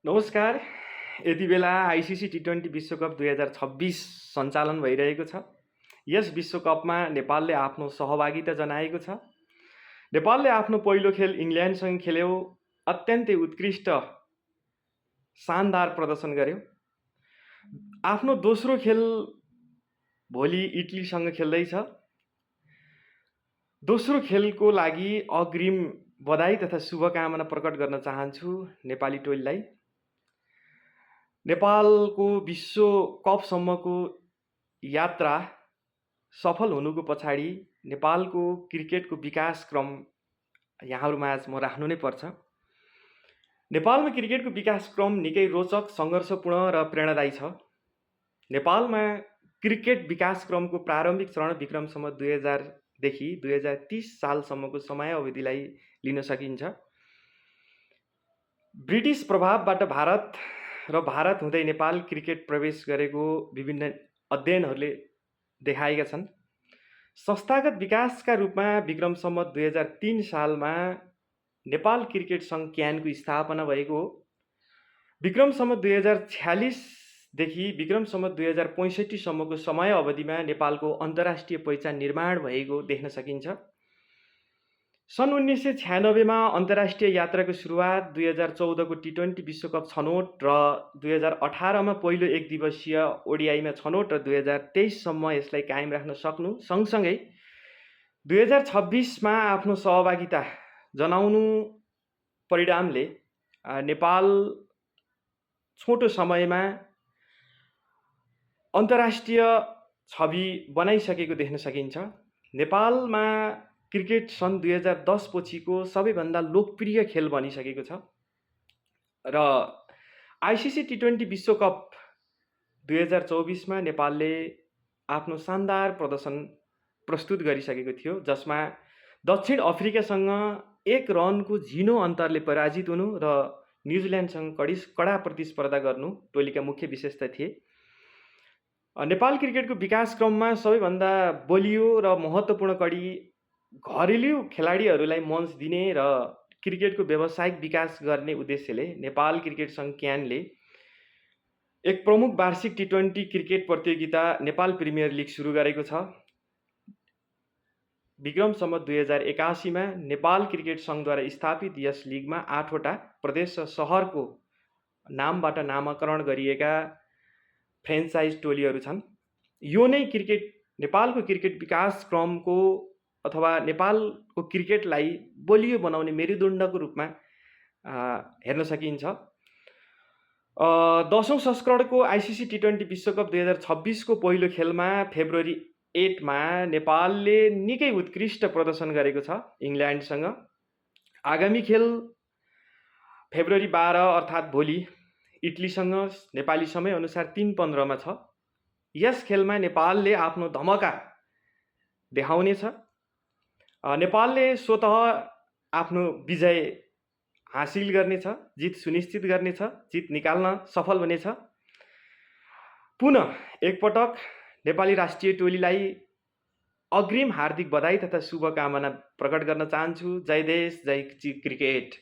नमस्कार। यति बेला आइसिसी टी20 विश्वकप 2026 सञ्चालन भइरहेको छ। यस विश्वकपमा नेपालले आफ्नो सहभागिता जनाएको छ। नेपालले आफ्नो पहिलो खेल इङ्ल्यान्डसँग खेल्यो, अत्यन्तै उत्कृष्ट शानदार प्रदर्शन गर्यो। आफ्नो दोस्रो खेल भोलि इटलीसँग खेल्दैछ। दोस्रो खेलको लागि अग्रिम बधाई तथा शुभकामना प्रकट गर्न चाहन्छु नेपाली टोलीलाई। नेपालको विश्वकपसम्मको यात्रा सफल हुनुको पछाडि नेपालको क्रिकेटको विकास क्रम यहाँहरूमाझ म राख्नु नै पर्छ। नेपालमा क्रिकेटको विकास क्रम निकै रोचक, सङ्घर्षपूर्ण र प्रेरणादायी छ। नेपालमा क्रिकेट विकास क्रमको प्रारम्भिक चरण विक्रम सम्वत 2000 देखि 2030 सालसम्मको समय अवधिलाई लिन सकिन्छ। ब्रिटिस प्रभावबाट भारत हुँदै नेपाल क्रिकेट प्रवेश गरेको विभिन्न अध्ययनहरूले देखाएका छन्। संस्थागत विकासका रूपमा विक्रम सम्वत 2003 सालमा नेपाल क्रिकेट सङ्घ क्यानको स्थापना भएको हो। विक्रम सम्वत 2046 देखि विक्रम सम्वत 2065 सम्मको समय अवधिमा नेपालको अन्तर्राष्ट्रिय पहिचान निर्माण भएको देख्न सकिन्छ। सन् 1996 मा अन्तर्राष्ट्रिय यात्राको सुरुवात, 2014 को टी20 विश्वकप छनौट र 2018 मा पहिलो एक दिवसीय ओडिआईमा छनौट र 2023 सम्म यसलाई कायम राख्न सक्नु सँगसँगै 2026 मा आफ्नो सहभागिता जनाउनु परिणामले नेपाल छोटो समयमा अन्तर्राष्ट्रिय छवि बनाइसकेको देख्न सकिन्छ। नेपालमा क्रिकेट सन् 2010 पछिको सबैभन्दा लोकप्रिय खेल बनिसकेको छ र आइसिसी टी20 विश्वकप 2024 मा नेपालले आफ्नो शानदार प्रदर्शन प्रस्तुत गरिसकेको थियो, जसमा दक्षिण अफ्रिकासँग 1 रनको झिनो अन्तरले पराजित हुनु र न्युजिल्यान्डसँग कडा प्रतिस्पर्धा गर्नु टोलीका मुख्य विशेषता थिए। नेपाल क्रिकेटको विकास क्रममा सबैभन्दा बलियो र महत्त्वपूर्ण कडी घरेलु खेलाडीहरूलाई मञ्च दिने र क्रिकेटको व्यावसायिक विकास गर्ने उद्देश्यले नेपाल क्रिकेट सङ्घ क्यानले एक प्रमुख वार्षिक टी20 क्रिकेट प्रतियोगिता नेपाल प्रिमियर लिग सुरु गरेको छ। विक्रम सम्वत 2081 मा नेपाल क्रिकेट सङ्घद्वारा स्थापित यस लिगमा 8 वटा प्रदेश र सहरको नामबाट नामाकरण गरिएका फ्रेन्चाइज टोलीहरू छन्। यो नै नेपालको क्रिकेट विकास क्रमको अथवा नेपालको क्रिकेटलाई बलियो बनाउने मेरुदण्डको रूपमा हेर्न सकिन्छ। 10औं संस्करणको आइसिसी टी20 विश्वकप 2026 को पहिलो खेलमा फेब्रुअरी 8 मा नेपालले निकै उत्कृष्ट प्रदर्शन गरेको छ इङ्ल्यान्डसँग। आगामी खेल फेब्रुअरी 12 अर्थात् भोलि इटलीसँग नेपाली समयअनुसार 3:15 मा छ। यस खेलमा नेपालले आफ्नो धमका देखाउनेछ। नेपालले स्वतः आफ्नो विजय हासिल गर्नेछ, जित सुनिश्चित गर्नेछ, जित निकाल्न सफल हुनेछ। पुनः एकपटक नेपाली राष्ट्रिय टोलीलाई अग्रिम हार्दिक बधाई तथा शुभकामना प्रकट गर्न चाहन्छु। जय देश, जय क्रिकेट।